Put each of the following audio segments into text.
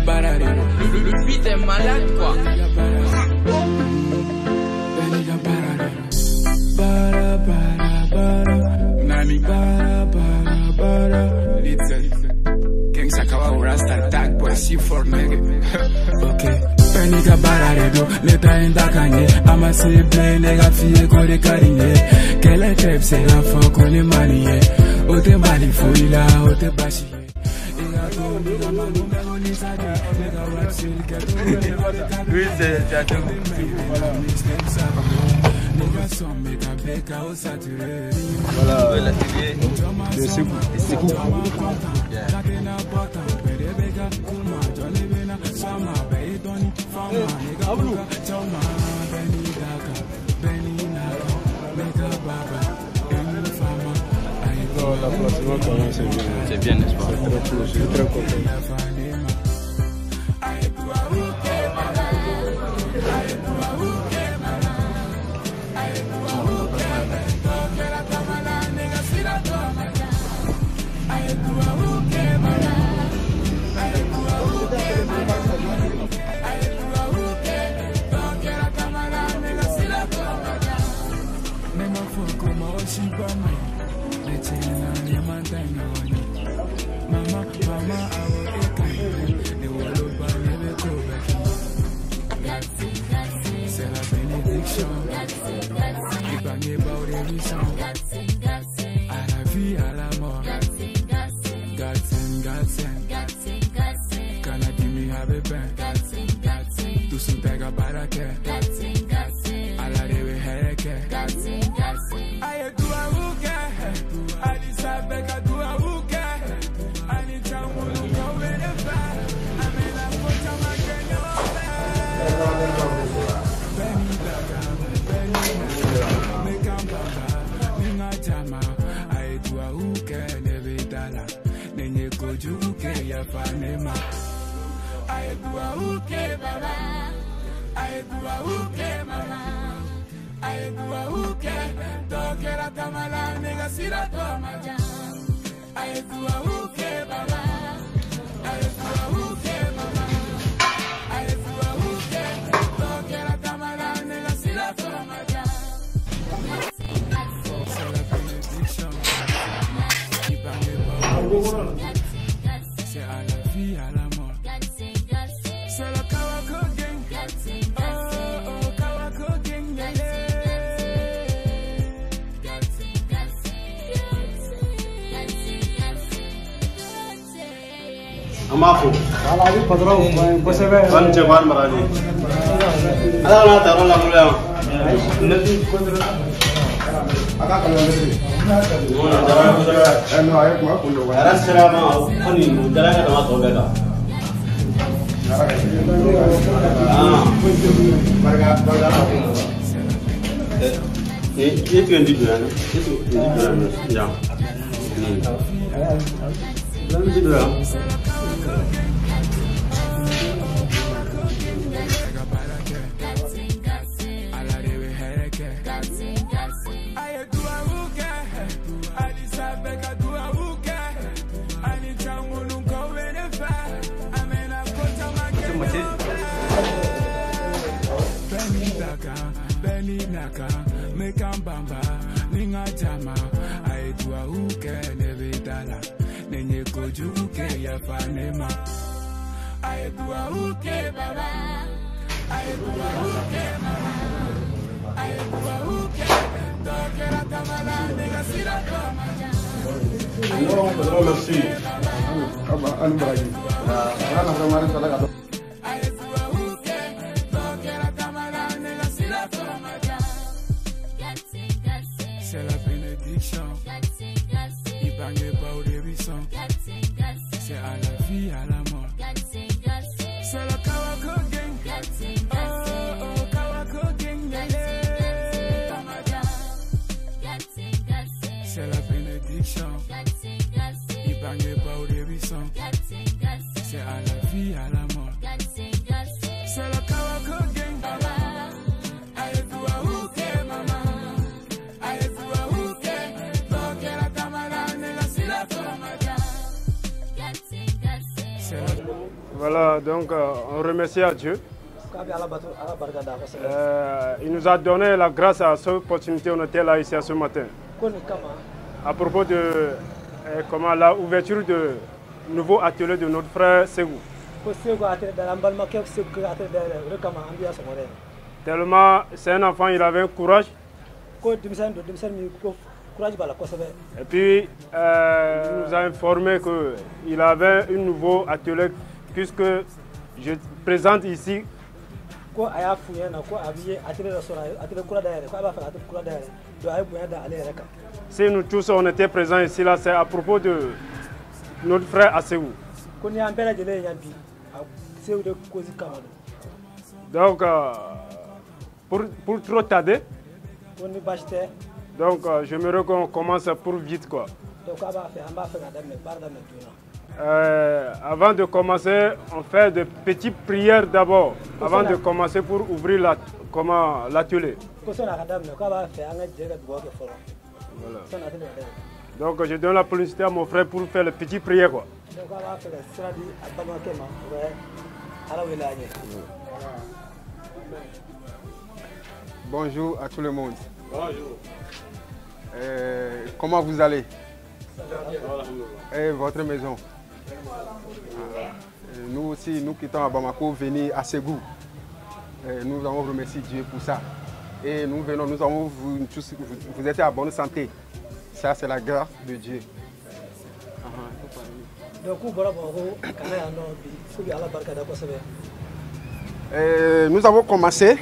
Le beat est malade quoi. Nigga bararedo, leta enda kanye Ama se play, nigga fiye kore karinye Kele trep se la fok kone maniye Ote bali fuila, ote bashi Iga to, nigga manu mego ni sadi Nigga wap sil keto Oui, c'est Nigga son mega beka o sature Voilà, la télé de Sekou. Katena bota, pere bega Kuma, Johnny Bena, Sama, Bayi Doni Fama, nigga Buka, Choma, Benny Daka, Benny Naka, Mega Baba, Emu Fama. Non, la place, quand même, c'est bien. C'est bien, n'est-ce pas? C'est très cool, je suis très content. C'est la bénédiction. Épargné par des missions. À la vie, à la mort. Can I give me have a pen? Do some bag of baraka. I like it with headache. I do a hookah. I decide back, I do a hookah. I need someone to go with the back. I mean, I put on my Benny Daga, Benny Naga, make a baba, Ninga Jama. I do a hookah, never dala. Nenye kojuke ya fanema. I do a hookah, baba. I do a hookah, mama. I do a hookah, tokera tamala, nigga sira toma jam. I do a hookah, baba. I do a hookah, mama. I do a hookah, tokera tamala, nigga sira toma jam. C'est la bénédiction. C'est à la vie, à la mort. C'est le Kawako Gang. Oh, Kawako Gang, Amafu. Ala ni padrão, você vai. Van Japan marani. Ada na taron la mulya. Agak kalau lebih. Mona jalan kudara. No, ayo mau kulo. Aras serama kani jalan ka tama tobe ka. Itu yang dibilang, itu yang lalu dibilang. Benny Naka, make a bamba, Ninga Jama. I do a hookah, never dala. Nenye kojuke ya fanema. I do a hookah, baba. I do a hookah, mama. I do a hookah, tokera tamala, nigga sira toma jam. No, padrão, merci. Anu beragi. Ana kemarin salah kata. C'est la bénédiction. Épargné par des buissons. C'est à la vie, à la mort. C'est le Kawako Gang. Oh, Kawako Gang. C'est la bénédiction. Épargné par des buissons. C'est à la vie, à la mort. C'est le Kawako Gang. Voilà, donc on remercie à Dieu. Il nous a donné la grâce à cette opportunité, on était là ici ce matin. À propos de l'ouverture de nouveau atelier de notre frère Segou. Tellement c'est un enfant, il avait un courage. Et puis il nous a informé qu'il avait un nouveau atelier puisque je présente ici. Si nous tous on était présents ici, là, c'est à propos de notre frère Assegou. Donc, pour trop tarder, donc j'aimerais qu'on commence pour vite, quoi. Avant de commencer, on fait de petites prières d'abord, avant de commencer pour ouvrir l'atelier. Voilà. Donc je donne la publicité à mon frère pour faire les petites prières, quoi. Bonjour à tout le monde. Bonjour. Comment vous allez? Et votre maison? Nous aussi, nous quittons à Bamako, venir à Ségou. Nous avons remercié Dieu pour ça. Et nous venons, nous avons vous êtes à bonne santé. Ça, c'est la grâce de Dieu. Nous avons commencé.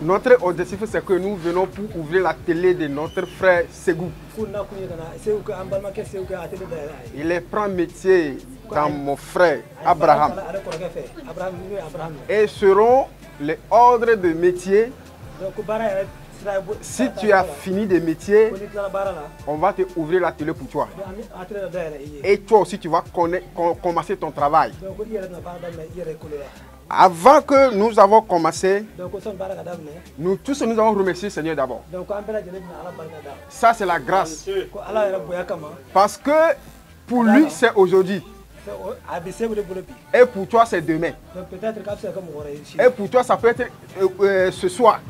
Notre objectif, c'est que nous venons pour ouvrir la télé de notre frère Segou. Il prend métier dans mon frère Abraham. Et seront les ordres de métier. Si tu as fini des métiers, on va te ouvrir la télé pour toi. Et toi aussi, tu vas commencer ton travail. Avant que nous avons commencé, nous tous nous avons remercié le Seigneur d'abord. Ça, c'est la grâce. Parce que pour lui, c'est aujourd'hui. Et pour toi, c'est demain. Et pour toi, ça peut être ce soir.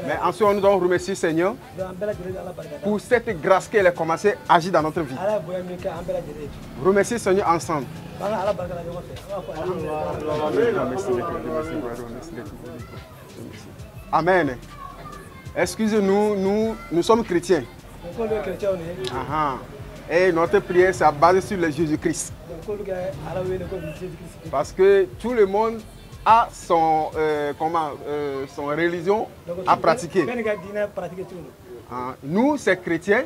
Mais ensuite, nous avons remercié le Seigneur pour cette grâce qu'elle a commencé à agir dans notre vie. Remerciez le Seigneur ensemble. Amen. Excusez-nous, nous sommes chrétiens. Et notre prière c'est basée sur le Jésus-Christ. Parce que tout le monde a son religion à pratiquer. Nous, c'est chrétiens.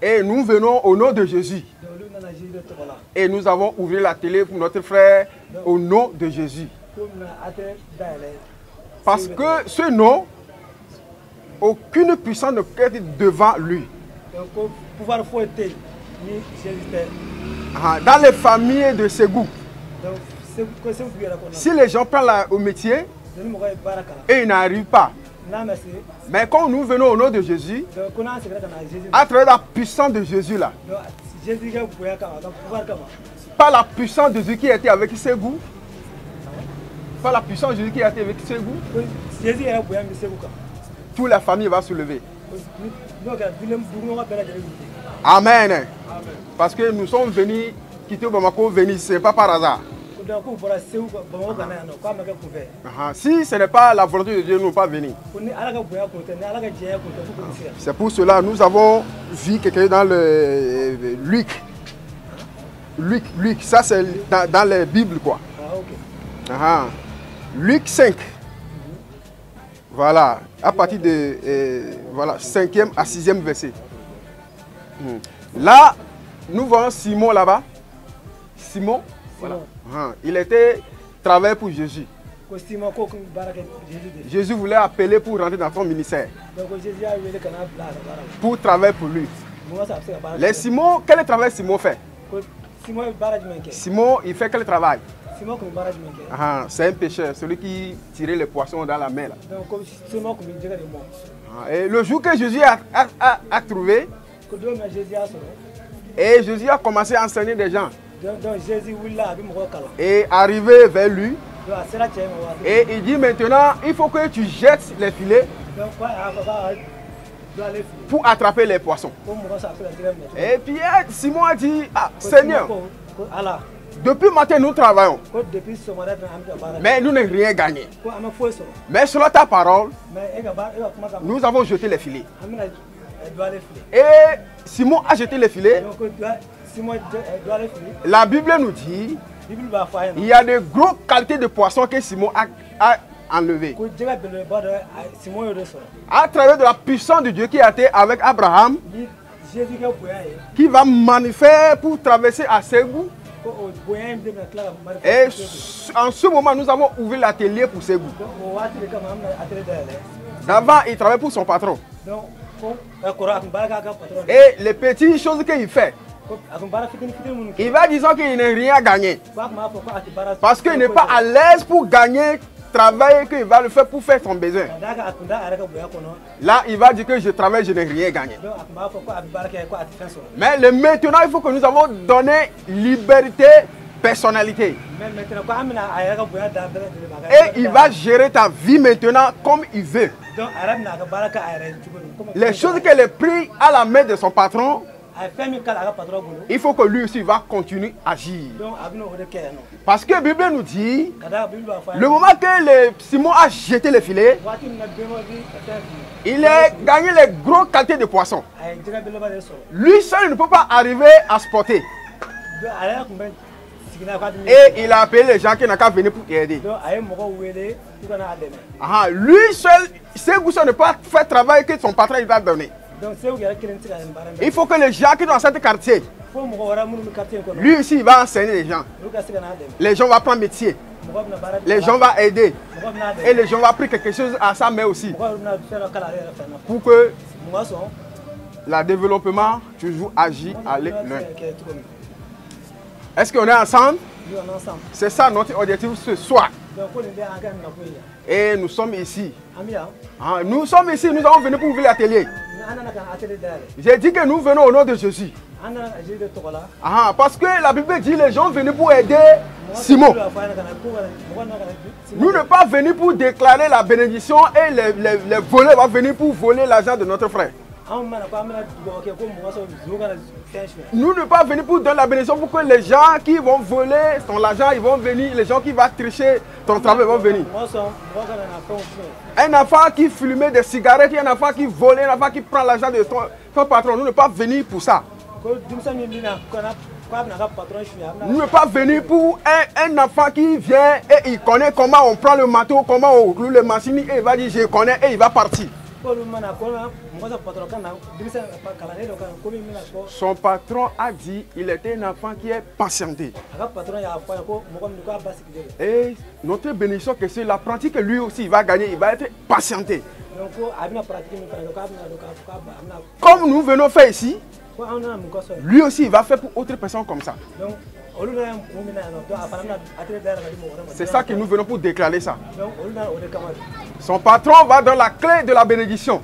Et nous venons au nom de Jésus. Et nous avons ouvert la télé pour notre frère au nom de Jésus. Parce que ce nom, aucune puissance ne peut être devant lui. Dans les familles de Ségou, si les gens prennent au métier et ils n'arrivent pas, mais quand nous venons au nom de Jésus, à travers la puissance de Jésus là, par la puissance de Jésus qui était avec Ségou, par la puissance de Jésus qui était avec Ségou, toute la famille va se lever. Amen. Parce que nous sommes venus quitter Bamako, venir, ce n'est pas par hasard. Si ce n'est pas la volonté de Dieu, nous ne pas venir. C'est pour cela que nous avons vu quelqu'un dans le Luc, ça c'est dans les Bibles quoi. Luc 5. Voilà, à partir de 5e à 6e verset. Là, nous voyons Simon là-bas. Simon, voilà. Il était travaillé pour Jésus. Jésus voulait appeler pour rentrer dans son ministère. Pour travailler pour lui. Les Simon, quel travail Simon fait? Simon, il fait quel travail? C'est un pêcheur, celui qui tirait les poissons dans la mer. Et le jour que Jésus a trouvé, et Jésus a commencé à enseigner des gens. Et arrivé vers lui, et il dit maintenant, il faut que tu jettes les filets pour attraper les poissons. Et Pierre, Simon a dit, ah, Seigneur, depuis le matin nous travaillons, mais nous n'avons rien gagné. Mais selon ta parole, nous avons jeté les filets. Et Simon a jeté les filets. La Bible nous dit, il y a de grosses qualités de poissons que Simon a enlevé. À travers de la puissance de Dieu qui a été avec Abraham, qui va manifester pour traverser à Ségou. Et en ce moment, nous avons ouvert l'atelier pour Ségou. D'avant, il travaille pour son patron. Et les petites choses qu'il fait, il va dire qu'il n'a rien gagné. Parce qu'il n'est pas à l'aise pour gagner travail qu'il va le faire pour faire son besoin. Là, il va dire que je travaille, je n'ai rien gagné. Mais maintenant, il faut que nous avons donné liberté, personnalité. Et il va gérer ta vie maintenant comme il veut. Les choses qu'elle a prises à la main de son patron, il faut que lui aussi va continuer à agir. Parce que la Bible nous dit, le moment que Simon a jeté le filet, il a gagné les grosses quantités de poissons. Lui seul ne peut pas arriver à spotter. Et il a appelé les gens qui n'ont qu'à venir pour aider. Lui seul, Ségou ne peut pas faire le travail que son patron il va donner. Il faut que les gens qui sont dans ce quartier, lui aussi il va enseigner les gens. Les gens vont prendre métier. Les gens vont aider. Et les gens vont apprendre quelque chose à sa main aussi. Pour que le développement toujours agit à l'un. Est-ce qu'on est ensemble? C'est ça notre objectif ce soir. Et nous sommes ici. Nous sommes ici, nous avons venu pour ouvrir l'atelier. J'ai dit que nous venons au nom de Jésus. Parce que la Bible dit que les gens venaient pour aider Simon. Nous ne pas venir pour déclarer la bénédiction et les voleurs vont venir pour voler l'argent de notre frère. Nous ne pas venir pour donner la bénédiction pour que les gens qui vont voler ton argent, ils vont venir, les gens qui vont tricher ton travail vont venir. Un enfant qui fumait des cigarettes, un enfant qui volait, un enfant qui prend l'argent de ton patron, nous ne pas venir pour ça. Nous ne pas venir pour un enfant qui vient et il connaît comment on prend le marteau, comment on roule le machine et il va dire je connais et il va partir. Son patron a dit qu'il était un enfant qui est patienté. Et notre bénédiction, c'est l'apprenti que lui aussi il va gagner, il va être patienté. Comme nous venons faire ici, lui aussi il va faire pour autres personnes comme ça. C'est ça que nous venons pour déclarer ça. Son patron va dans la clé de la bénédiction.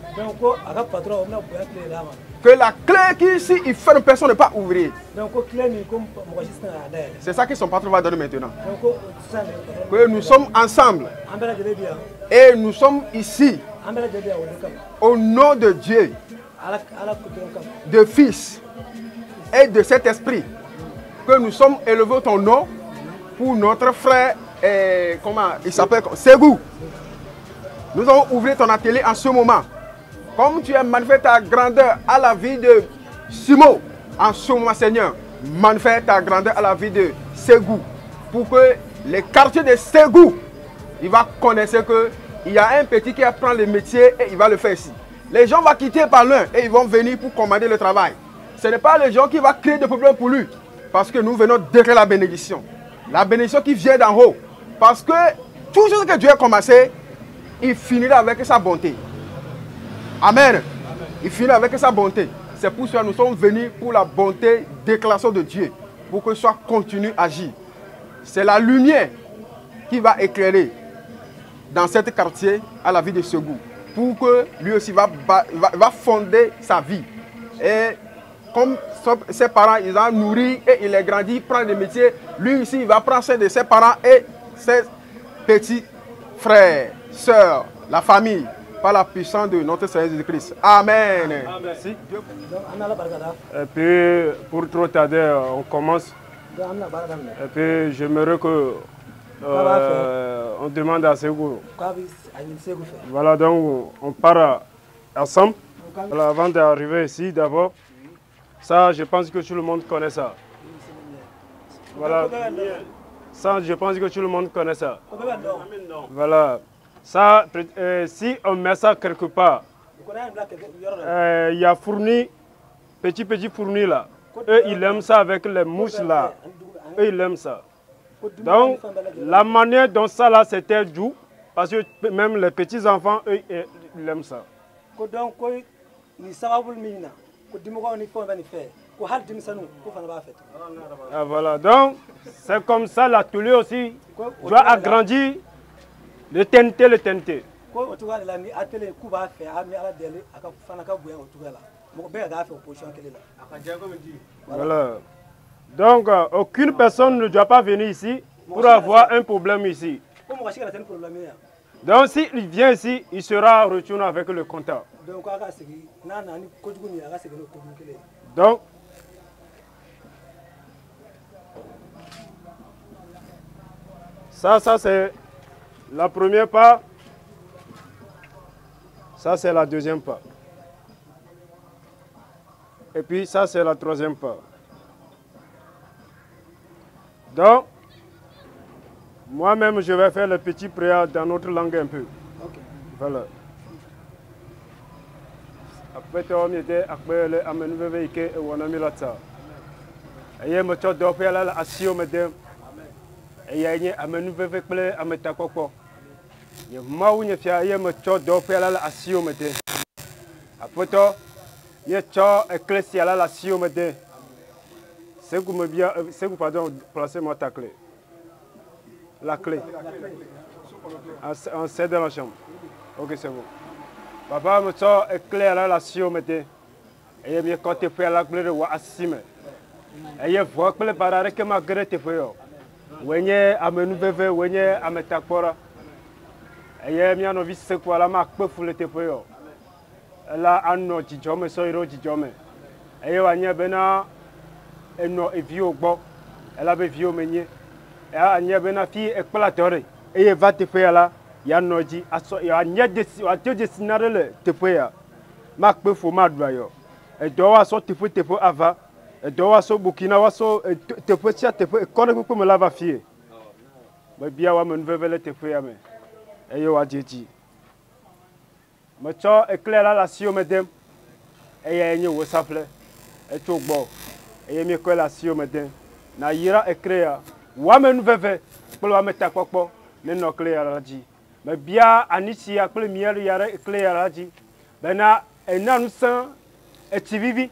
Que la clé qui ici, il fait une personne ne pas ouvrir. C'est ça que son patron va donner maintenant. Que nous sommes ensemble. Et nous sommes ici. Au nom de Dieu. De Fils. Et de cet esprit. Que nous sommes élevés ton nom pour notre frère, comment il s'appelle, Ségou. Nous allons ouvrir ton atelier en ce moment. Comme tu as manifesté ta grandeur à la vie de Simon, en ce moment, Seigneur, manifeste ta grandeur à la vie de Ségou. Pour que les quartiers de Ségou, il va connaître qu'il y a un petit qui apprend le métier et il va le faire ici. Les gens vont quitter par l'un et ils vont venir pour commander le travail. Ce n'est pas les gens qui vont créer des problèmes pour lui. Parce que nous venons déclarer la bénédiction. La bénédiction qui vient d'en haut. Parce que tout ce que Dieu a commencé, il finira avec sa bonté. Amen. Il finira avec sa bonté. C'est pour cela que nous sommes venus pour la bonté, déclaration de Dieu. Pour que soit continue à agir. C'est la lumière qui va éclairer dans ce quartier à la vie de Ségou. Pour que lui aussi va fonder sa vie. Et comme ses parents, ils ont nourri et il est grandi, il prend des métiers. Lui ici, il va prendre soin de ses parents et ses petits frères, sœurs, la famille, par la puissance de notre Seigneur Jésus-Christ. Amen. Merci. Et puis, pour trop tarder, on commence. Et puis, j'aimerais que on demande à Ségou. Voilà, donc on part ensemble. Voilà, avant d'arriver ici, d'abord, ça, je pense que tout le monde connaît ça. Voilà. Ça, je pense que tout le monde connaît ça. Voilà. Ça, si on met ça quelque part, il y a fourni, petit fourni là. Eux, ils aiment ça avec les mouches là. Eux, ils aiment ça. Donc, la manière dont ça là, c'était doux, parce que même les petits enfants, eux, ils aiment ça. Ah, voilà, donc c'est comme ça l'atelier aussi doit agrandir le TNT. Voilà. Donc aucune personne ne doit pas venir ici pour avoir un problème ici. Donc s'il vient ici, il sera retourné avec le comptable. Donc, ça c'est la première part. Ça c'est la deuxième part. Et puis ça c'est la troisième part. Donc, moi-même je vais faire le petit prière dans notre langue un peu. Okay. Voilà. Après tout, je vais faire le amenuveve et wanamilata. Et me tient de faire la asio medem. Et il y a amenuveve ple ametakoko. Je m'aouille fier et me tient de faire la asio medem. Après tout, je tiens ecclésia la asio medem. C'est que me bien, c'est que pardon, placez-moi ta clé. La clé. On sait dans la chambre. Ok, c'est bon. Papa me tient éclair la asio medem. Et je quand tu fais la clé de wa assime. Et je vois que les barrières que ma grette fait. Wenye amenuveve, wenye ametakora. Et je m'y en envie ce quoi la marque peut fouler tes feuilles. Là, un no jijome, soiro jijome. Et je vois bena. Et non, et vieux au bord. Elle avait vieux au meunier. Et il y a une fille explorateur. Et il va te faire là. Il y a un noji. Il y a des scénarios te faire. Marc peut faut mal d'ailleurs. Et doit so te faut avant. Et doit so Burkina Faso te faut ça te faut. Quand on peut me la va fier. Mais bien on me veut te faire mais. Et yo a dit. Mais ça éclaire là la sio mesdames. Et il y a une WhatsApp et tout bon. Et je me la sio medem na yira ekrea wa menu veve pour wa meta kokpo ne no clear raji me bia anisi akple mielu yara clear raji bena enanu san etivivi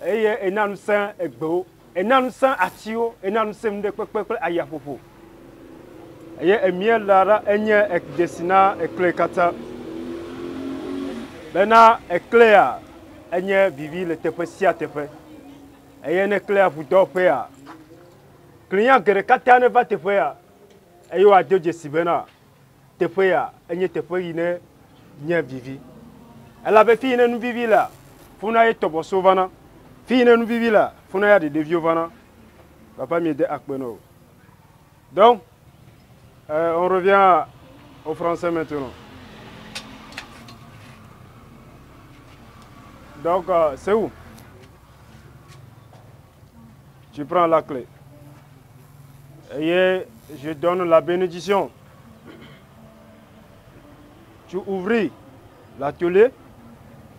eye enanu san egbo enanu san atio enanu sem de pekpe ayafofo eye emiel lara enye ekdesina ekle kata bena ekleya enye vivi le tepe sia tepe. Et il y a un clé à vous d'offrir. Client qui est va te faire. Et il y a deux jesibena. Te faire. Et il y a te faire une vivi. Elle avait fait une vivi là. Funa est tobo sauvana. Fille une vivi là. Funa est de vieux vana. Papa m'aide à Akbeno. Donc, on revient au français maintenant. Donc, c'est où? Tu prends la clé. Et je donne la bénédiction. Tu ouvres l'atelier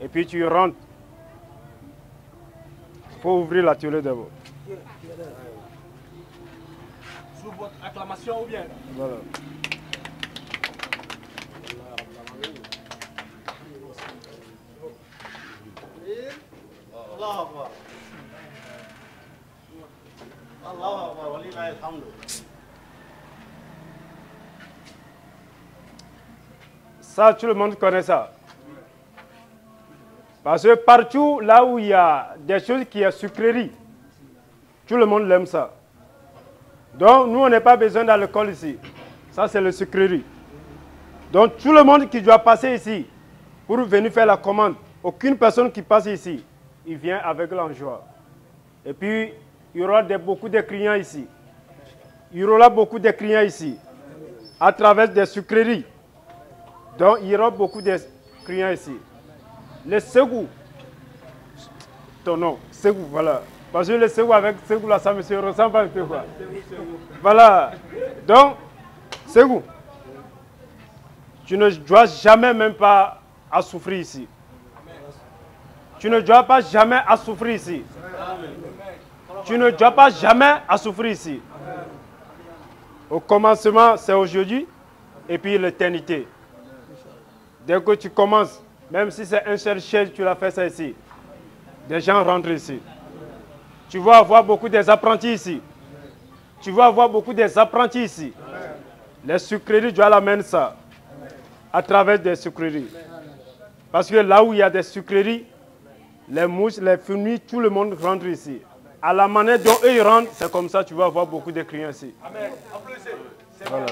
et puis tu rentres. Il faut ouvrir l'atelier d'abord. Sous votre acclamation ou bien? Voilà. Ça, tout le monde connaît ça. Parce que partout là où il y a des choses qui sont sucreries, tout le monde aime ça. Donc nous, on n'a pas besoin d'alcool ici. Ça, c'est le sucrerie. Donc tout le monde qui doit passer ici pour venir faire la commande, aucune personne qui passe ici, il vient avec l'enjoie. Et puis, il y aura beaucoup de clients ici. Il y aura beaucoup de clients ici, à travers des sucreries. Donc, il y aura beaucoup de clients ici. Le Ségou, ton nom, Ségou, voilà. Parce que le Ségou avec Ségou, là, ça me ressemble un peu, quoi. Voilà. Donc, Ségou, tu ne dois jamais même pas à souffrir ici. Tu ne dois pas jamais à souffrir ici. Tu ne dois pas jamais à souffrir ici. Au commencement, c'est aujourd'hui, et puis l'éternité. Dès que tu commences, même si c'est un seul chaise, tu l'as fait ça ici. Des gens rentrent ici. Tu vas avoir beaucoup des apprentis ici. Tu vas avoir beaucoup des apprentis ici. Les sucreries, tu dois l'amener ça. À travers des sucreries. Parce que là où il y a des sucreries, les mouches, les fourmis, tout le monde rentre ici. À la manière dont eux ils rentrent, c'est comme ça tu vas avoir beaucoup de clients ici. Amen. Voilà.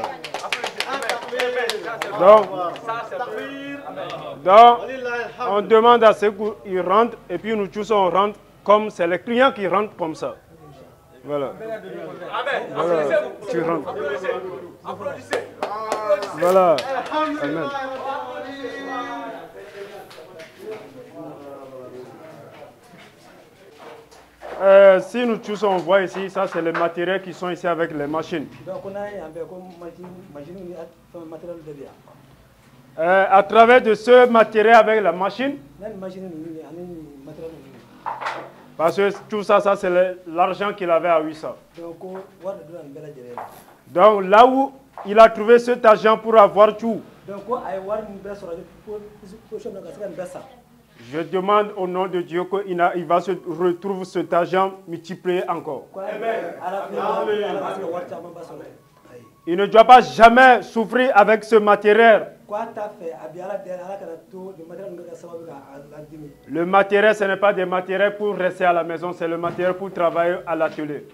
Donc, on demande à ceux qui rentrent et puis nous tous on rentre comme c'est les clients qui rentrent comme ça. Voilà. Voilà. Tu rentres. Voilà. Amen. Si nous tous on voit ici, ça c'est les matériels qui sont ici avec les machines. À travers de ce matériel avec la machine, parce que tout ça, ça c'est l'argent qu'il avait à 800. Donc là où il a trouvé cet argent pour avoir tout, je demande au nom de Dieu qu'il va se retrouver cet argent multiplié encore. Il ne doit pas jamais souffrir avec ce matériel. Le matériel, ce n'est pas des matériels pour rester à la maison, c'est le matériel pour travailler à l'atelier.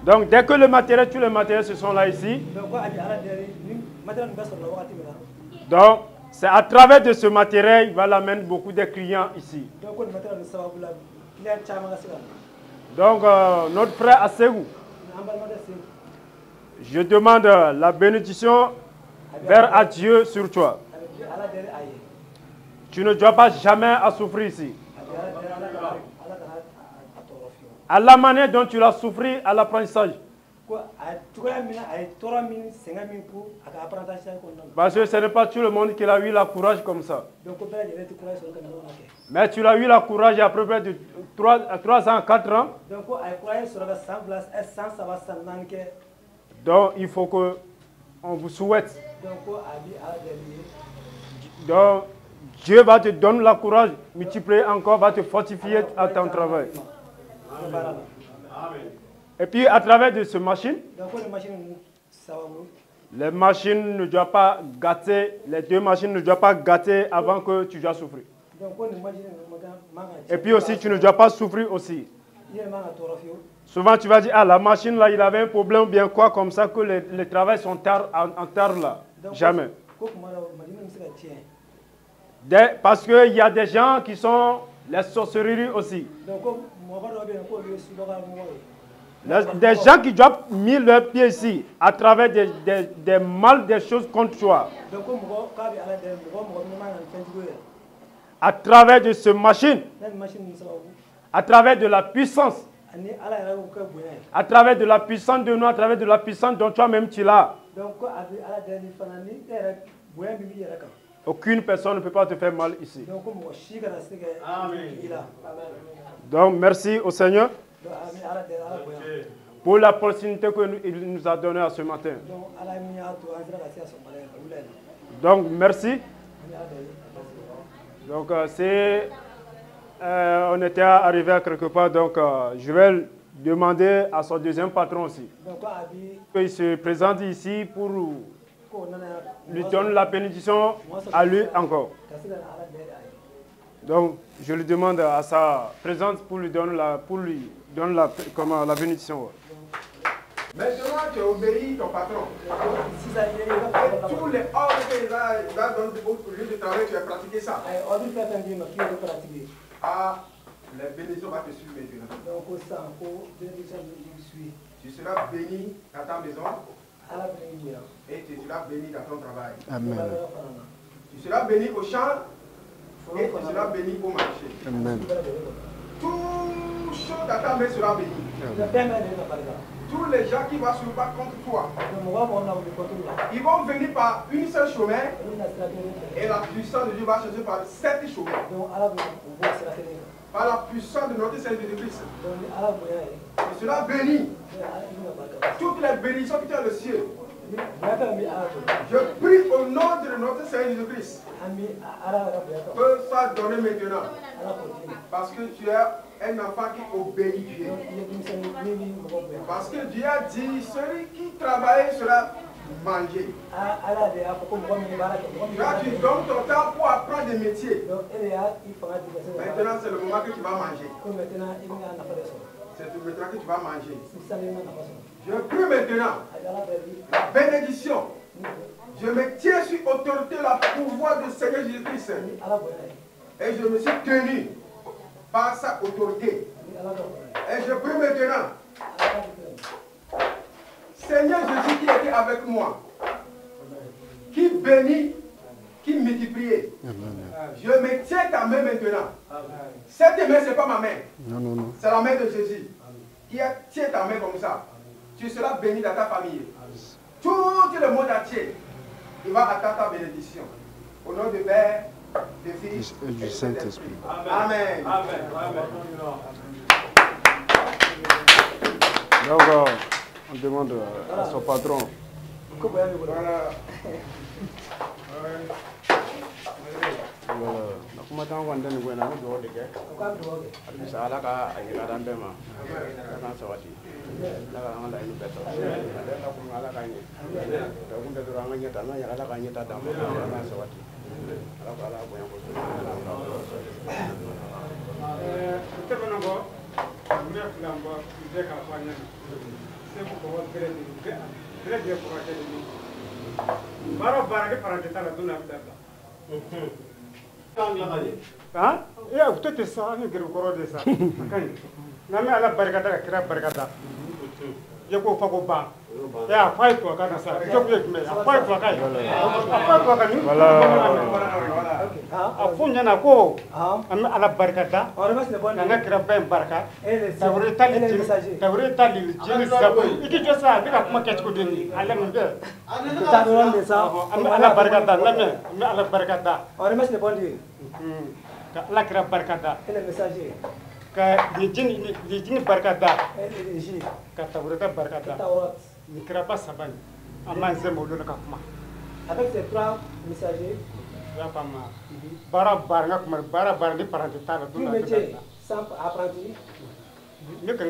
Donc dès que le matériel, tous les matériels se sont là ici. Donc c'est à travers de ce matériel, il va l'amener beaucoup de clients ici. Donc notre frère Assegou, je demande la bénédiction vers à Dieu sur toi. Tu ne dois pas jamais à souffrir ici. À la manière dont tu l'as souffert à l'apprentissage. Parce que ce n'est pas tout le monde qui a eu la courage comme ça. Mais tu l'as eu la courage à peu près de 3 ans, 4 ans. Donc il faut que on vous souhaite. Donc Dieu va te donner la courage, multiplier encore, va te fortifier à ton travail. Et puis à travers de ce machine, les machines ne doivent pas gâter, les deux machines ne doivent pas gâter avant que tu dois souffrir. Et puis aussi tu ne dois pas souffrir aussi. Souvent tu vas dire, ah la machine là il avait un problème ou bien quoi comme ça que les travails sont en tard là. Jamais. Parce qu'il y a des gens qui sont les sorcelleries aussi. Des gens qui doivent mis leurs pieds ici à travers des mal, des choses contre toi. À travers de ce machine, à travers de la puissance, à travers de la puissance de nous, à travers de la puissance dont toi-même tu l'as. Aucune personne ne peut pas te faire mal ici. Donc merci au Seigneur pour la possibilité qu'il nous a donnée à ce matin. Donc merci. Donc on était arrivé à quelque part, donc je vais demander à son deuxième patron aussi qu'il se présente ici pour lui donner la bénédiction à lui encore. Donc, je lui demande à sa présence pour lui donner la bénédiction. Maintenant, tu obéis ton patron. Et tous les ordres qu'il va donner au lieu de travail, tu vas pratiquer ça. Ah, la bénédiction va te suivre maintenant. Tu seras béni dans ta maison et tu seras béni dans ton travail. Amen. Tu seras béni au champ et tu seras béni au marché. Amen. Tout chose dans ta main sera béni. Tous les gens qui vont se battre contre toi, ils vont venir par une seule chemin et la puissance de Dieu va changer par 7 chemins. Par la puissance de notre Seigneur Jésus-Christ. Tu seras béni. Toutes les bénédictions qui sont dans le ciel. Je prie au nom de notre Seigneur Jésus-Christ que ça donne maintenant. Parce que tu es un enfant qui obéit Dieu. Parce que Dieu a dit, celui qui travaille sera mangé. Là, tu donnes ton temps pour apprendre des métiers. Maintenant, c'est le moment que tu vas manger. C'est maintenant que tu vas manger. Je prie maintenant la bénédiction. Je me tiens sur autorité, la pouvoir du Seigneur Jésus-Christ. Et je me suis tenu par sa autorité. Et je prie maintenant, Seigneur Jésus qui était avec moi, qui bénit, qui multiplie. Je me tiens ta main maintenant. Cette main, ce n'est pas ma main. Non. C'est la main de Jésus. Qui tient ta main comme ça. Tu seras béni dans ta famille. Tout le monde entier, il va attendre ta bénédiction. Au nom du Père, du Fils et du Saint-Esprit. Amen. Donc, on demande à son patron. Voilà. Kuma tan wanda ni gwena mu do de ke bisa ala ka ayira dan be ma kan sawati la ka ngala ini beto ada ka kuma ala ka ni da kun da dura nganya ta na ya ala ka nyata da kan sawati ala ka ala ko yang ko kita menunggu me flambo de ka fanya se ko ko bere de ko ka de ni baro bara ke parante ta la duna bidda ah ya peut-être ça ni gero koro de ça kan na me ala barkata ka kira barkata ye ko fa ko ba ya fa to ka na sa to ko me fa to ka ni wala a funya na ko am ala barkata na kira ben barka tawre tali jini sabo iki jo sa bi ka kuma ke ko deni ala me be ta do de sa am ala barkata na me ala barkata ore mes ne bondi ka ala kira barkata ele message ka di jini barkata ka tawre barkata ni kira ba sabani amma zemo do ka kuma avec ces 3 messagers ya pama bara bara di parante tala tout métier sans apprenti ni kan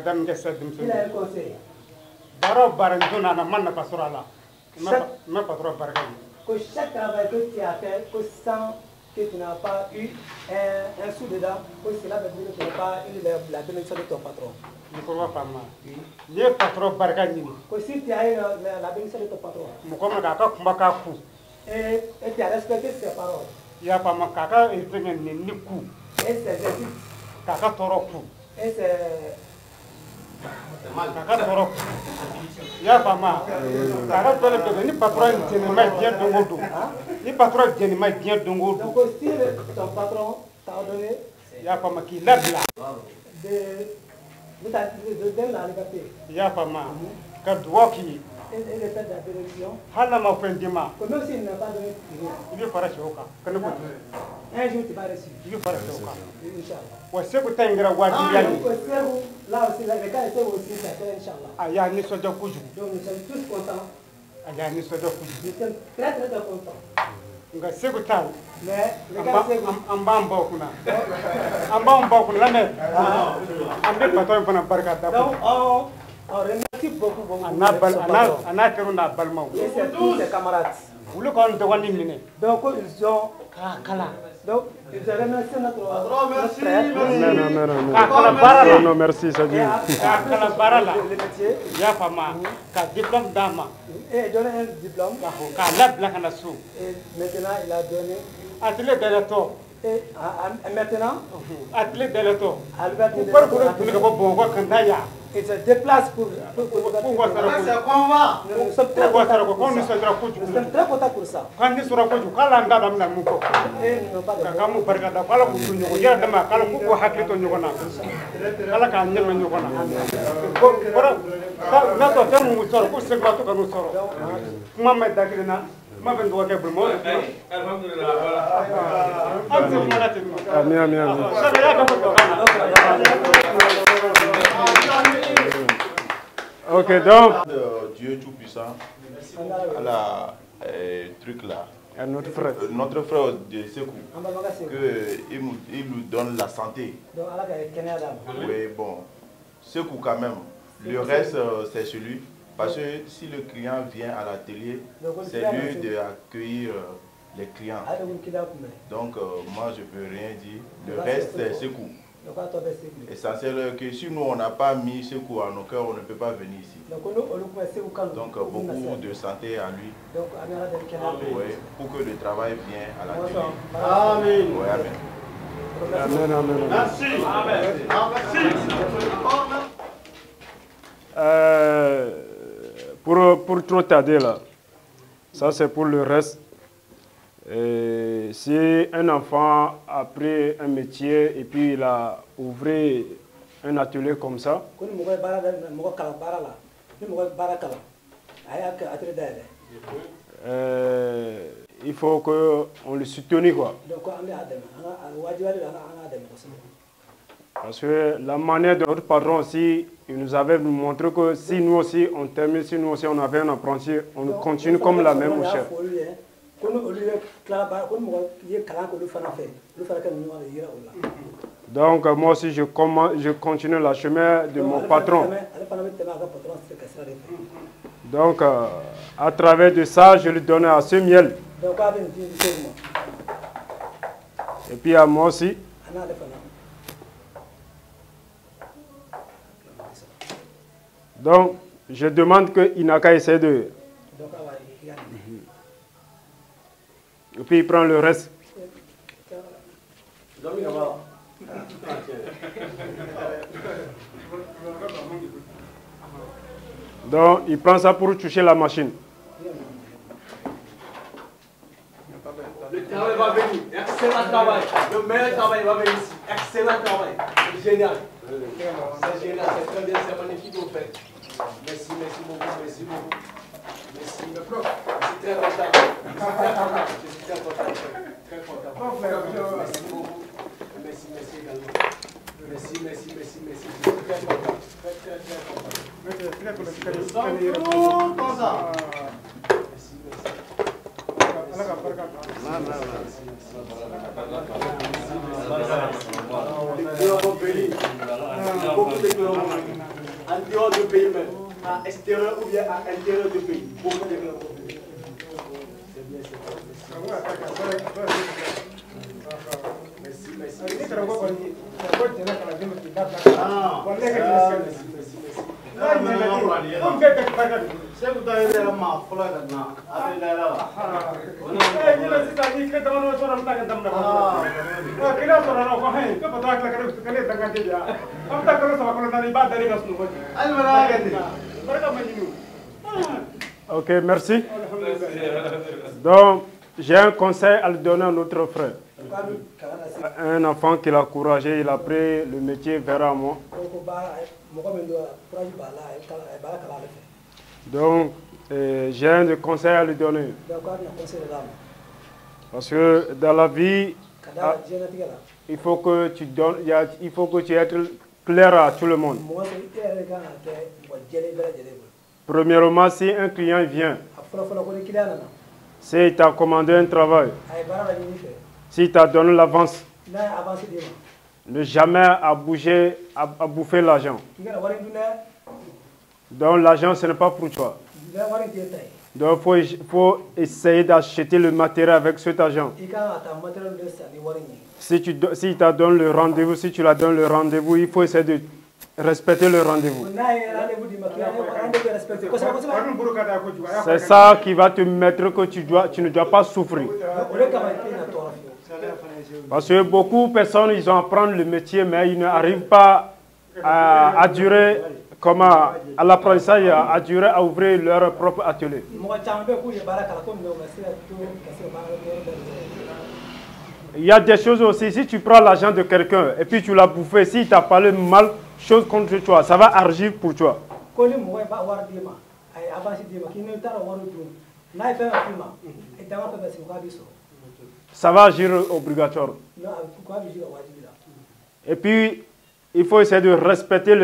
dam ke sa dim il a un conseil bara ndona na manna pasorala ma patron barka que chaque travail que tu as fait que sans que tu n'as pas eu un sou dedans que cela veut dire que tu n'as pas eu la bénédiction de ton patron ni ko wa pama ni patron barka ni que si tu as eu la bénédiction de ton patron mo ko ma ka kuma ka ku et tu as respecté ses paroles ya pama kaka etengen ni ku et ses vertus kaka toro ku et ses kaka toro ya pama kaka tole be ni patron tiene mai bien dongodo ni patron tiene mai bien dongodo donc si ton patron t'a ordonné ya pama ki labla de la liberté ya pama ka duwaki et le fait de la bénédiction hala ma fendima que même s'il n'a pas donné il veut faire choka kana ko un jour tu vas reçu il veut faire choka inchallah wa se ko tangira wadi yani là aussi les gars étaient aussi c'est inchallah aya ni soja kuju donc nous sommes tous contents aya ni soja kuju nous sommes très contents nga segu tal mais le gars segu amba mbokuna amba mbokuna la ne ambe patron fana barka da donc on remercie beaucoup ana teru na balma et c'est tous ses camarades wulu ko on de wani mine donc ils ont kala donc ils remercient notre frère non merci ça dit kala barala le métier ya fama ka diplôme dama et donné un diplôme ka lab la kana su et maintenant il a donné atelier de to et maintenant atelier de to Albert pour ko bongo kan ya il se déplace pour nous sommes très contents pour ça. Quand nous sommes contents, ok, donc Dieu Tout-Puissant, à la truc là, notre frère de Sekou, il nous donne la santé. Oui, bon, Sekou quand même, le reste c'est celui, parce que si le client vient à l'atelier, c'est lui d'accueillir les clients. Donc moi je peux rien dire, le reste c'est Sekou. Essentiel que si nous on n'a pas mis Sekou à nos cœurs, on ne peut pas venir ici. Donc beaucoup de santé à lui. Ouais, pour que le travail vienne à la télé. Amen. Ouais, amen. Amen, amen. Merci. Pour trop tarder là, ça c'est pour le reste. Si un enfant a pris un métier et puis il a ouvert un atelier comme ça, il faut qu'on le soutenisse quoi. Parce que la manière de notre patron aussi, il nous avait montré que si nous aussi on termine, si nous aussi on avait un apprenti, on continue comme la même chef. Donc moi aussi je continue le chemin de mon patron. Donc à travers de ça, je lui donne à ce miel. Et puis à moi aussi. Donc je demande qu'il n'a qu'à essayer de... Et puis il prend le reste. Donc il prend ça pour toucher la machine. Le travail va venir. Excellent travail. Le meilleur travail va venir ici. Excellent travail. C'est génial. C'est génial. C'est très bien. C'est magnifique au fait. Merci, merci beaucoup. Merci beaucoup. Merci. Je suis très content. Je suis très content. Très content. Merci beaucoup. Merci, merci également. Merci, merci, merci, merci. Je suis très content. Très, très, très content. Merci, merci. Beaucoup de clients en dehors du pays même, à extérieur ou bien à l'intérieur du pays. Beaucoup de clients. C'est bien, c'est bien. Merci, merci. Ok, merci. Donc, j'ai un conseil à lui donner à notre frère. Un enfant qui l'a encouragé, il a pris le métier vers moi. Donc, j'ai un conseil à lui donner. Parce que dans la vie, il faut que tu donnes, il faut que tu aies clair à tout le monde. Premièrement, si un client vient, S'il t'a commandé un travail, s'il t'a donné l'avance, ne jamais à bouger, à bouffer l'argent. Donc l'argent, ce n'est pas pour toi. Donc il faut essayer d'acheter le matériel avec cet argent. Si t'a donné le rendez-vous, si tu la donnes le rendez-vous, il faut essayer de respecter le rendez-vous. C'est ça qui va te mettre que tu ne dois pas souffrir. Parce que beaucoup de personnes, ils ont à prendre le métier, mais ils n'arrivent pas à durer, à l'apprentissage, à durer, à ouvrir leur propre atelier. Il y a des choses aussi, si tu prends l'argent de quelqu'un et puis tu l'as bouffé, s'il t'a parlé mal, chose contre toi, ça va agir pour toi. Ça va agir obligatoire. Et puis, il faut essayer de respecter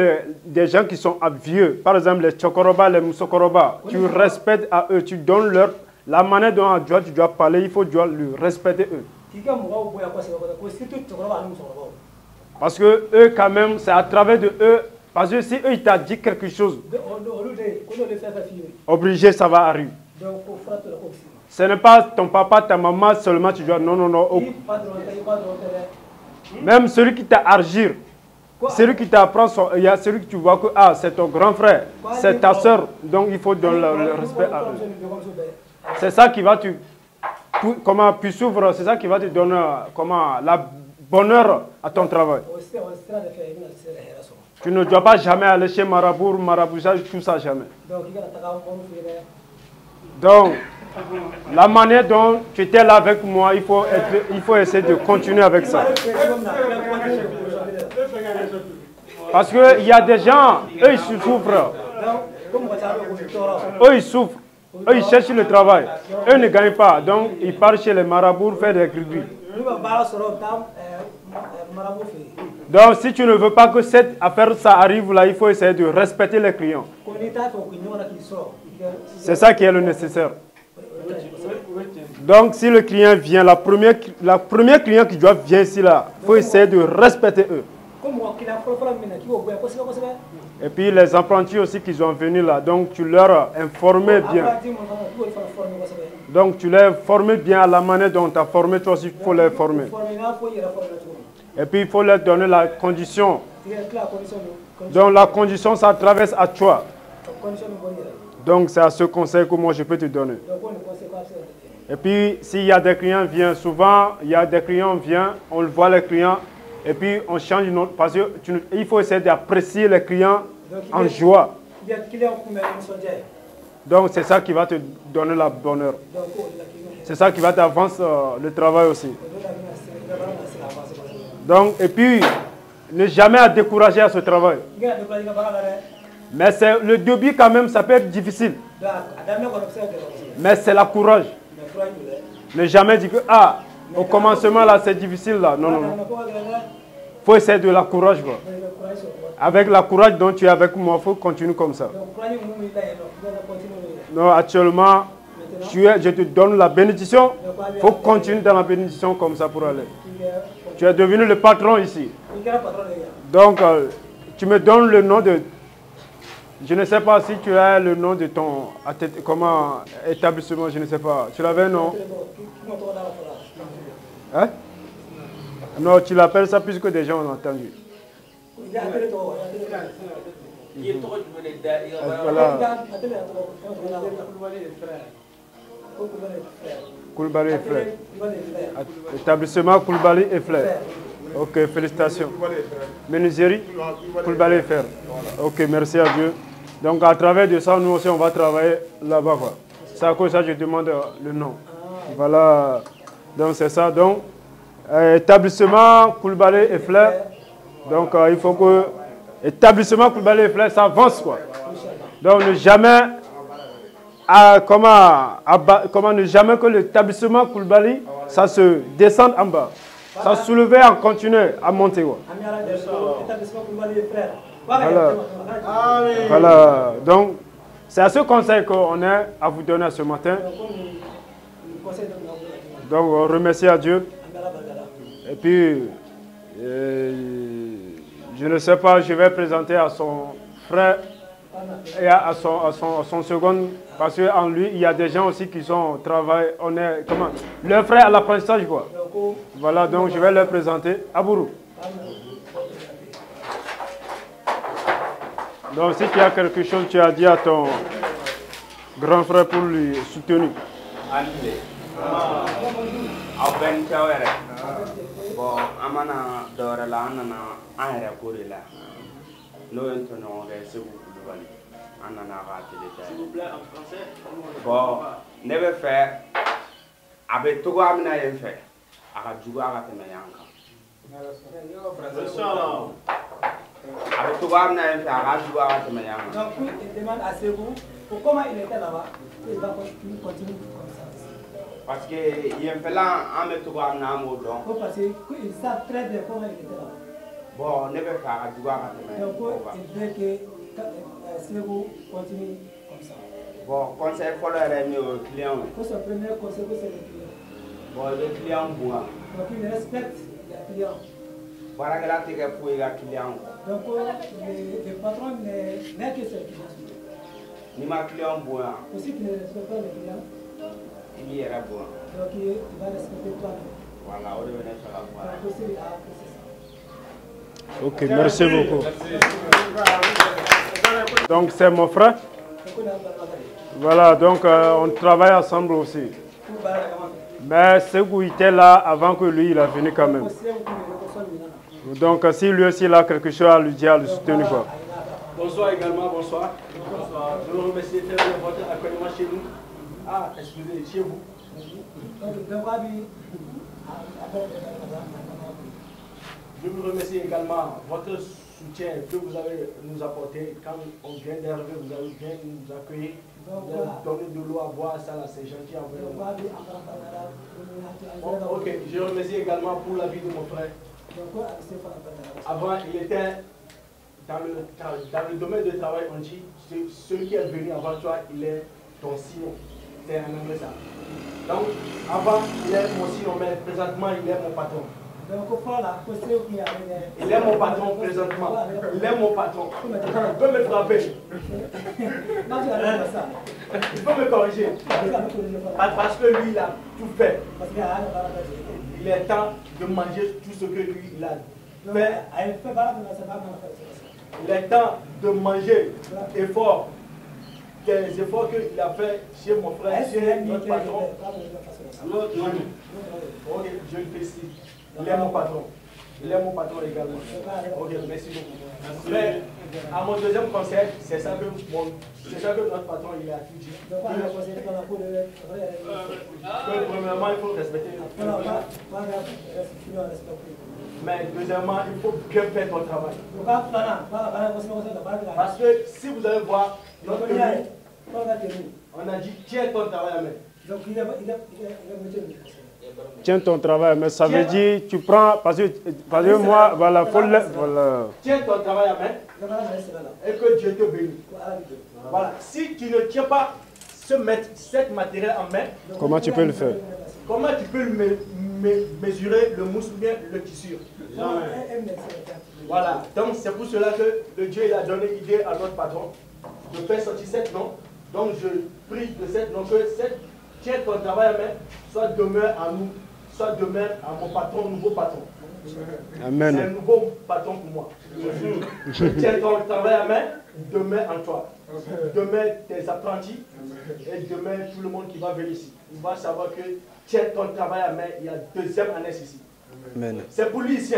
des gens qui sont vieux. Par exemple, les Tchokoroba, les Moussokoroba. Tu respectes à eux, tu donnes leur... La manière dont tu dois parler, il faut lui respecter eux. Parce que eux, quand même, c'est à travers de eux. Parce que si eux, ils t'ont dit quelque chose, obligé, ça va arriver. Ce n'est pas ton papa, ta maman seulement, tu dois... Non, non, non. Oh. Même celui qui t'a agir, celui qui t'apprend, il y a celui que tu vois que c'est ton grand frère, c'est ta soeur, donc il faut donner le respect à eux. C'est ça qui va puis s'ouvrir, c'est ça qui va te donner la bonheur à ton travail. Tu ne dois pas jamais aller chez marabouchage, tout ça jamais. Donc, la manière dont tu étais là avec moi, il faut essayer de continuer avec ça. Parce qu'il y a des gens, eux ils souffrent. Eux ils souffrent. Eux ils cherchent le travail. Eux ne gagnent pas. Donc ils partent chez les marabouts faire des crédits. Donc si tu ne veux pas que cette affaire ça arrive là, il faut essayer de respecter les clients. C'est ça qui est le nécessaire. Donc si le client vient, la première client qui doit venir ici là, il faut essayer de respecter eux. Et puis les apprentis aussi qui sont venus là, donc tu leur informais bien. Donc tu les formais bien à la manière dont tu as formé, toi aussi il faut les former. Et puis il faut leur donner la condition. Donc la condition ça traverse à toi. Donc c'est à ce conseil que moi je peux te donner. Et puis s'il y a des clients qui viennent, souvent il y a des clients qui viennent, on le voit les clients. Et puis on change une autre, parce qu'il faut essayer d'apprécier les clients en joie. Donc c'est ça qui va te donner la bonheur. C'est ça qui va t'avancer le travail aussi. Donc, et puis, ne jamais à décourager à ce travail. Mais le début quand même, ça peut être difficile. Mais c'est la courage. Ne jamais dire que, au commencement là, c'est difficile là. Non, non, non. Il faut essayer de la courage. Quoi. Avec la courage dont tu es avec moi, il faut continuer comme ça. Non, actuellement, je te donne la bénédiction. Il faut continuer dans la bénédiction comme ça pour aller. Tu es devenu le patron ici. Donc, tu me donnes le nom de... Je ne sais pas si tu as le nom de ton établissement, je ne sais pas. Tu l'avais un nom? Hein? Non, tu l'appelles ça puisque des gens ont entendu. Voilà. Koulibaly et Frères. Établissement Koulibaly et Frères. Ok, félicitations. Menuiserie Koulibaly et Frères. Ok, merci à Dieu. Donc à travers de ça, nous aussi on va travailler là-bas. C'est à cause de ça que je demande le nom. Voilà. Donc c'est ça. Donc, établissement Koulibaly et Frères. Donc il faut que l'établissement Koulibaly et Frères, ça avance quoi. Donc ne jamais ne jamais que l'établissement Koulibaly, ça se descende en bas. Ça se soulevait en continuant à monter. Quoi. Voilà. Voilà. Donc c'est à ce conseil qu'on a à vous donner ce matin. Donc, on remercie à Dieu. Et puis, je ne sais pas, je vais présenter à son frère et à son second, parce qu'en lui, il y a des gens aussi qui sont au travail. On est, comment, leur frère à l'apprentissage, quoi. Voilà, donc je vais leur présenter. Abourou. Donc, si tu as quelque chose, tu as dit à ton grand frère pour lui soutenir. Bon, amana dorala anana ayra kurila. No entono rese bukubali. Anana ratele. S'il vous plaît en français. Bon, nebe fait abe togo amina yen fait. Aka jugo aka temeyanka. Avec tout le monde, donc, il demande à Ségou comment il était là-bas. Il va continuer comme ça. Parce qu'il y a un peu là, on met tout le monde. Parce qu'ils savent très bien comment il était là-bas. Bon, on ne peut pas faire. Donc, il veut que Ségou continue comme ça. Bon, conseil pour le client. Pour son premier conseil, c'est le client. Bon, le client, bon. Donc, il respecte le client. Donc, le patron n'est que ce client. Ni ma client bon. Aussi qu'il ne respecte pas le client. Il y est là bon. Donc il va respecter toi. Voilà, on devait faire la voie. Ok, merci beaucoup. Donc c'est mon frère. Voilà, donc on travaille ensemble aussi. Mais Ségou était là avant que lui il a venu quand même. Donc, si lui aussi il a quelque chose à lui dire, à lui soutenir quoi. Bonsoir également, bonsoir. Bonsoir. Je vous remercie très bien de votre accueillement chez nous. Ah, excusez, chez vous. Je vous remercie également votre soutien que vous avez nous apporté. Quand on vient d'arriver, vous avez bien nous accueillir. Vous avez donné de l'eau à boire, ça là, c'est gentil envers nous. Bon, ok, je remercie également pour la vie de mon frère. Avant, il était dans le domaine de travail, on dit, celui qui est venu avant toi, il est ton sillon. C'est un anglais ça. Donc, avant, il est mon sillon, mais présentement, il est mon patron. Il est mon patron présentement. Il est mon patron. Il peut me frapper. Il peut me corriger. Parce que lui, il a tout fait. Il est temps de manger tout ce que lui, il a fait. Il est temps de manger des efforts qu'il a fait chez mon frère, chez notre patron. Ok, je le félicite. Il est mon patron. Il est mon patron également. Ok, merci beaucoup. Mais à mon deuxième conseil, c'est ça que notre patron il a tout dit. Premièrement, il faut respecter. Mais deuxièmement, il faut bien faire ton travail. Parce que si vous allez voir notre tenue, on a dit tiens ton travail à main. Tiens ton travail, mais ça veut dire tu prends, parce que moi, voilà, voilà. Tiens ton travail à main et que Dieu te bénisse. Voilà. Si tu ne tiens pas cette matériel en main, comment tu peux le faire? Comment tu peux mesurer le mousse ou bien le tissu? Voilà. Donc c'est pour cela que le Dieu il a donné l'idée à notre patron de faire sortir cette nom. Donc je prie de cette nom que tiens ton travail à main, soit demain à nous, soit demain à mon patron, nouveau patron. Amen. C'est un nouveau patron pour moi. Tiens ton travail à main, demain en toi. Demain tes apprentis et demain tout le monde qui va venir ici. Il va savoir que tiens ton travail à main, il y a deuxième année ici. C'est pour lui ici,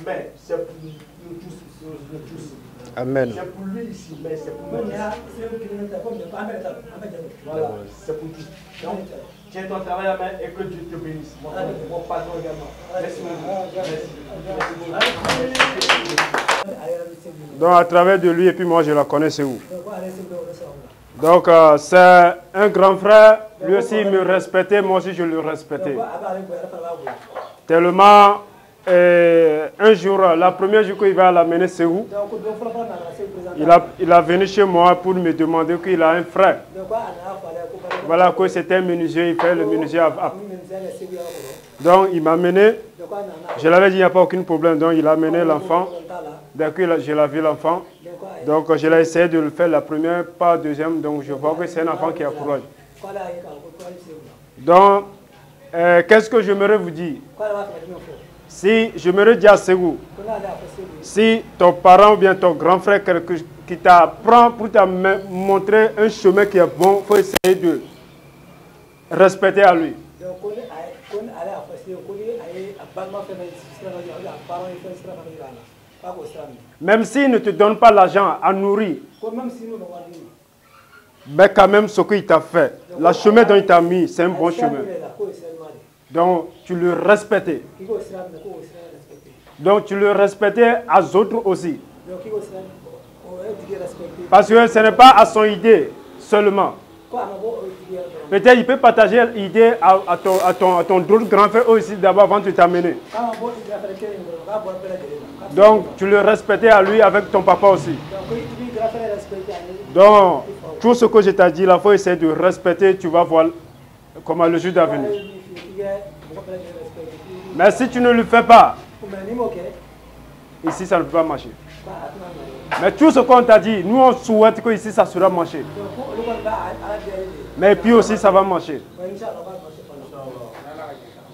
mais c'est pour nous tous. Amen. C'est pour lui ici, mais c'est pour nous. Voilà, c'est pour lui. Donc, tiens ton travail à main et que Dieu te bénisse. Mon patron également. Merci beaucoup. Donc, à travers de lui, et puis moi, je la connais, c'est où? Donc, c'est un grand frère. Lui aussi, il me respectait, moi aussi, je le respectais. Tellement, un jour, la première jour qu'il va l'amener, c'est où? Il a venu chez moi pour me demander qu'il a un frère. Voilà, que c'était un menuisier, il fait le menuisier. Donc il m'a amené, je l'avais dit, il n'y a pas aucun problème. Donc il a amené l'enfant. Dès que je l'ai vu l'enfant, donc je l'ai essayé de le faire la première, pas la deuxième. Donc je vois que c'est un enfant qui a courage. Donc, qu'est-ce que j'aimerais vous dire? Si j'aimerais dire à Ségou, si ton parent ou bien ton grand frère qui t'apprend pour te montrer un chemin qui est bon, il faut essayer de respecter à lui. Même s'il ne te donne pas l'argent à nourrir, mais quand même ce qu'il t'a fait, le chemin dont il t'a mis, c'est un bon chemin. Donc tu le respectais. Donc tu le respectais à d'autres aussi. Parce que ce n'est pas à son idée seulement. Peut-être il peut partager l'idée à ton d'autres grand frère aussi d'abord avant de t'amener. Donc tu le respectais à lui avec ton papa aussi. Donc tout ce que je t'ai dit là, il faut essayer de respecter, tu vas voir comment le jour d'avenir. Mais si tu ne le fais pas, ici ça ne peut pas marcher. Mais tout ce qu'on t'a dit, nous on souhaite que ici ça sera marché. Mais puis aussi ça va marcher.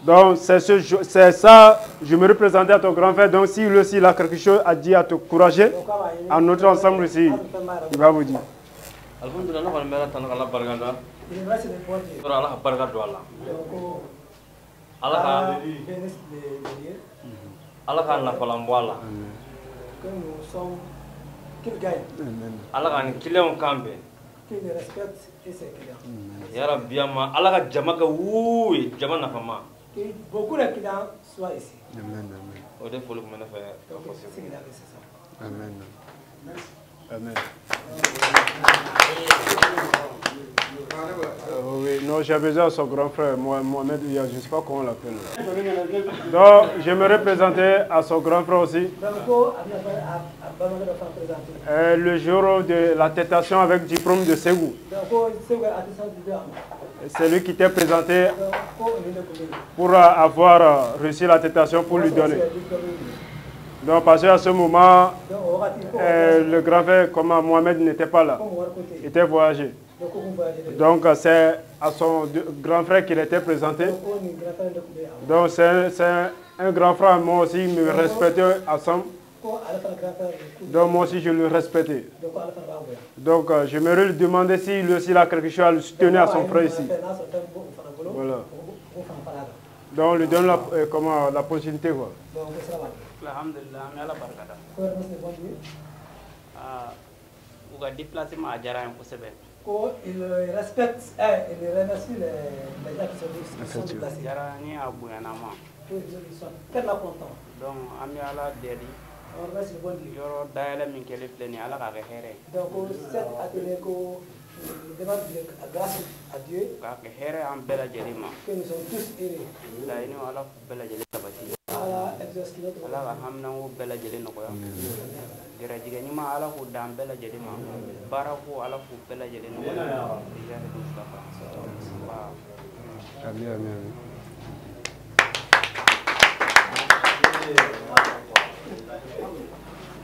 Donc c'est ça, je me représentais à ton grand frère. Donc si lui aussi il a quelque chose à dire, à te encourager, à notre ensemble ici, il va vous dire. Allah ka nafalan bɔ a la Allah ka ni client kan bɛn yara biyama Allah ka jama ka wuu ye jama nafama o de foli kun bɛ ne fɛ. Amen. Amen. Oui, non, j'ai besoin de son grand frère, Mohamed, je ne sais pas comment on l'appelle. Donc, je me représentais à son grand frère aussi. Le jour de l'attestation avec diplôme de Ségou. C'est lui qui t'est présenté pour avoir reçu l'attestation pour lui donner. Donc, parce qu'à ce moment, le grand frère, comme Mohamed, n'était pas là. Il était voyagé. Donc, c'est à son grand frère qu'il était présenté. Donc, c'est un grand frère, moi aussi, il me respectait à 100. Donc, moi aussi, je le respectais. Donc, je me lui demandais si lui aussi a quelque chose à le soutenir à son frère ici. Voilà. Donc, on lui donne la possibilité. Quoi. Alhamdulillah, mais ala barkada. Uga déplacement à Djara en Kosebe. Il respecte et il remercie les gens qui sont déplacés. Djara ni abu yanama. Ils sont tellement contents. Donc, ami ala dedi. On remercie le bon Dieu. Yoro daela min kele pleni ala ka here. Donc, cet atelier qu'on demande grâce à Dieu. Ka here am bela jelima. Que nous sommes tous heureux. La ino ala bela jelima bati. Allah ka hamnan wo bɛɛ lajɛlen nɔgɔya gɛrɛjigɛ ɲuman Ala k'u dan bɛɛ lajɛlen ma baara ko Ala k'u bɛɛ lajɛlen nɔgɔya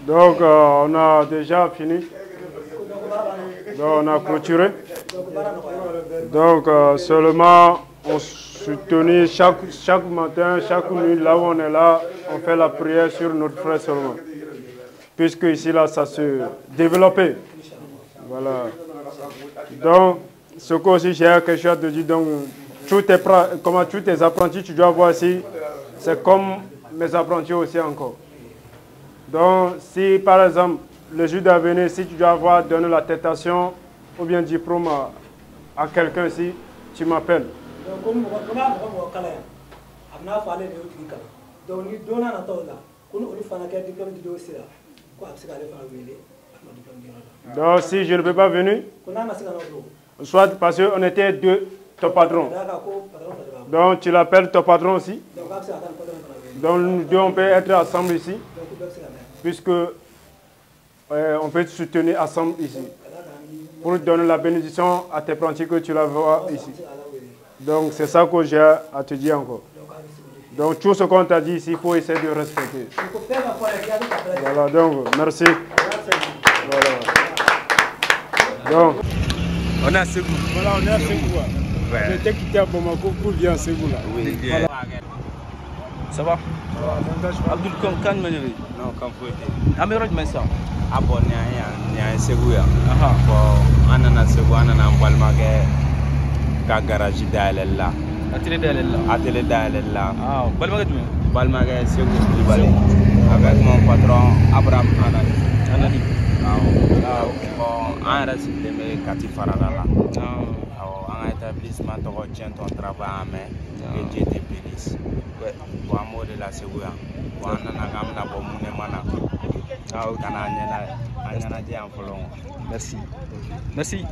Donc on a déjà fini. Donc on a clôturé. Donc seulement on soutenir chaque matin, chaque nuit, là où on est là, on fait la prière sur notre frère seulement. Puisque ici, là, ça se développait. Voilà. Donc, ce que aussi j'ai quelque chose à dire, donc, tous tes apprentis, tu dois voir ici, c'est comme mes apprentis aussi encore. Donc, si par exemple, le jour d'avenir, si tu dois avoir donné l'attestation ou bien diplôme à quelqu'un ici, tu m'appelles. Donc si je ne peux pas venir, soit parce qu'on était deux, ton patron. Donc tu l'appelles ton patron aussi. Donc nous deux, on peut être ensemble ici, puisque on peut te soutenir ensemble ici, pour donner la bénédiction à tes pratiques que tu la vois ici. Donc c'est ça que j'ai à te dire encore. Donc tout ce qu'on t'a dit ici, il faut essayer de respecter. Voilà, donc merci. Voilà. Donc, on est à Ségou. Voilà, on est à Ségou. On était quitté à Bamako pour venir à Ségou là. Oui, voilà. Ça va? Abdul Kan Maneri. Non, quand vous êtes. Amiraj Messa. Ah bon, il y a un Ségou. Bon, on a un Ségou, on a un Balmague. Garage d'Alella. Atelier d'Alella. Atelier d'Alella. Ah, Balmague. Balmague, Ségou. Avec mon patron Abraham Anani. Ah, ok. Bon, on reste les Kati Farala. Un établissement de retient ton travail en main et Dieu te bénisse. Pour amour de la Ségou. Pour un anagam na bomune mana. Ah, on a un Merci. Merci.